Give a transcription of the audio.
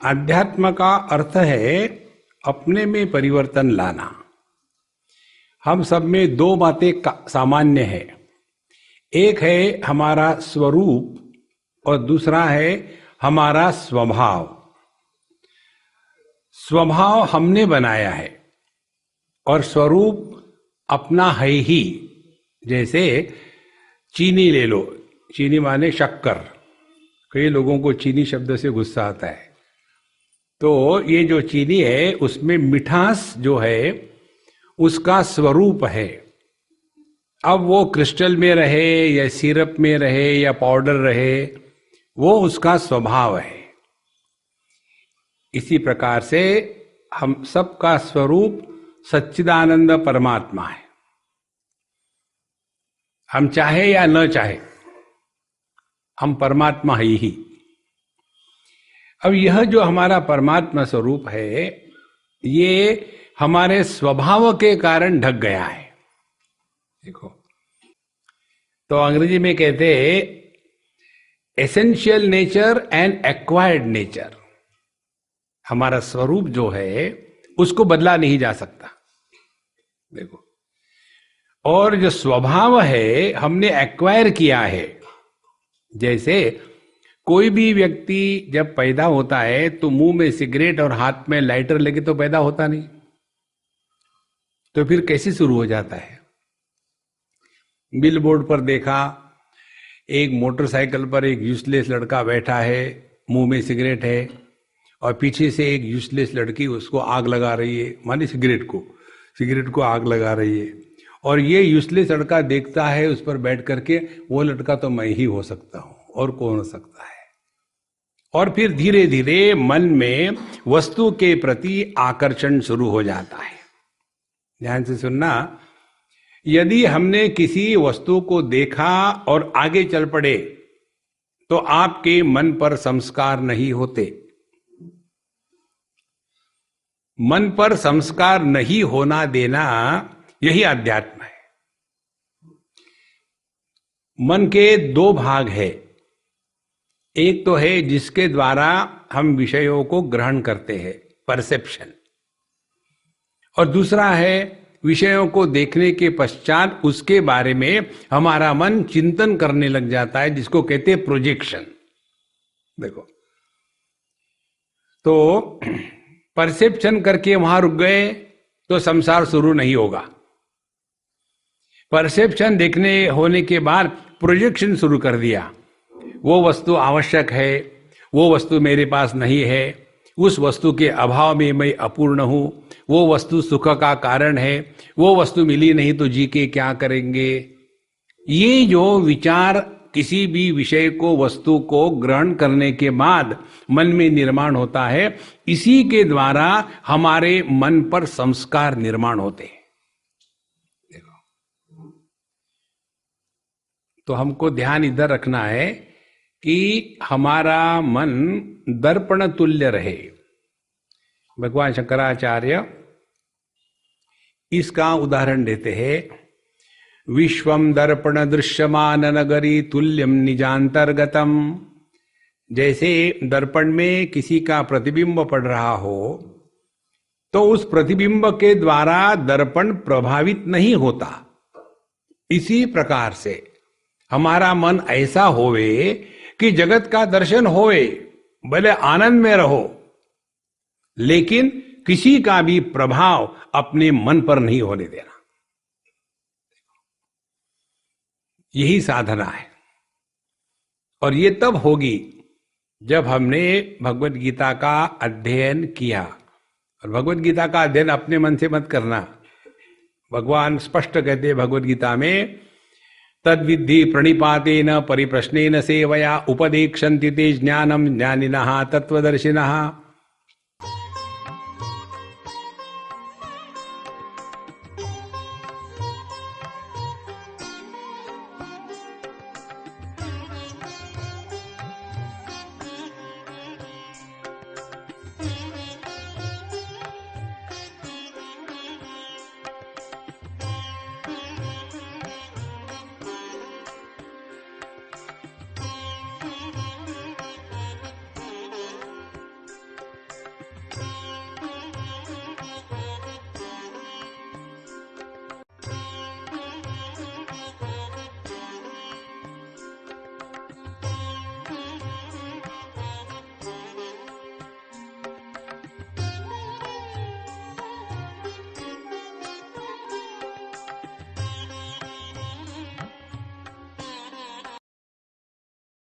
अध्यात्म का अर्थ है अपने में परिवर्तन लाना। हम सब में दो बातें सामान्य है, एक है हमारा स्वरूप और दूसरा है हमारा स्वभाव। स्वभाव हमने बनाया है और स्वरूप अपना है ही। जैसे चीनी ले लो, चीनी माने शक्कर। कई लोगों को चीनी शब्द से गुस्सा आता है, तो ये जो चीनी है उसमें मिठास जो है उसका स्वरूप है। अब वो क्रिस्टल में रहे या सिरप में रहे या पाउडर रहे, वो उसका स्वभाव है। इसी प्रकार से हम सबका स्वरूप सच्चिदानंद परमात्मा है। हम चाहे या न चाहे हम परमात्मा ही। अब यह जो हमारा परमात्मा स्वरूप है ये हमारे स्वभाव के कारण ढक गया है। देखो, तो अंग्रेजी में कहते हैं essential nature and acquired nature. हमारा स्वरूप जो है उसको बदला नहीं जा सकता। देखो, और जो स्वभाव है हमने एक्वायर किया है। जैसे कोई भी व्यक्ति जब पैदा होता है तो मुंह में सिगरेट और हाथ में लाइटर लेके तो पैदा होता नहीं, तो फिर कैसे शुरू हो जाता है? बिल बोर्ड पर देखा, एक मोटरसाइकिल पर एक यूजलेस लड़का बैठा है, मुंह में सिगरेट है और पीछे से एक यूजलेस लड़की उसको आग लगा रही है, माने सिगरेट को आग लगा रही है। और ये यूजलेस लड़का देखता है उस पर बैठ करके, वो लड़का तो मैं ही हो सकता हूं, और कौन हो सकता है। और फिर धीरे धीरे मन में वस्तु के प्रति आकर्षण शुरू हो जाता है। ध्यान से सुनना, यदि हमने किसी वस्तु को देखा और आगे चल पड़े तो आपके मन पर संस्कार नहीं होते। मन पर संस्कार नहीं होना देना, यही अध्यात्म है। मन के दो भाग है, एक तो है जिसके द्वारा हम विषयों को ग्रहण करते हैं, परसेप्शन, और दूसरा है विषयों को देखने के पश्चात उसके बारे में हमारा मन चिंतन करने लग जाता है, जिसको कहते हैं प्रोजेक्शन। देखो, तो परसेप्शन करके वहां रुक गए तो संसार शुरू नहीं होगा। परसेप्शन देखने होने के बाद प्रोजेक्शन शुरू कर दिया, वो वस्तु आवश्यक है, वो वस्तु मेरे पास नहीं है, उस वस्तु के अभाव में मैं अपूर्ण हूं, वो वस्तु सुख का कारण है, वो वस्तु मिली नहीं तो जी के क्या करेंगे। ये जो विचार किसी भी विषय को, वस्तु को ग्रहण करने के बाद मन में निर्माण होता है, इसी के द्वारा हमारे मन पर संस्कार निर्माण होते हैं। देखो, तो हमको ध्यान इधर रखना है कि हमारा मन दर्पण तुल्य रहे। भगवान शंकराचार्य इसका उदाहरण देते हैं, विश्वम दर्पण दृश्यमान नगरी तुल्यम निजांतर्गतम। जैसे दर्पण में किसी का प्रतिबिंब पड़ रहा हो तो उस प्रतिबिंब के द्वारा दर्पण प्रभावित नहीं होता, इसी प्रकार से हमारा मन ऐसा होवे कि जगत का दर्शन होवे, भले आनंद में रहो, लेकिन किसी का भी प्रभाव अपने मन पर नहीं होने देना। यही साधना है, और ये तब होगी जब हमने भगवत गीता का अध्ययन किया। और भगवत गीता का अध्ययन अपने मन से मत करना। भगवान स्पष्ट कहते हैं भगवत गीता में, तद्विद्धि प्रणिपातेन परिप्रश्नेन सेवया उपदेक्षन्ति ते ज्ञानम ज्ञानिनः तत्वदर्शिनः।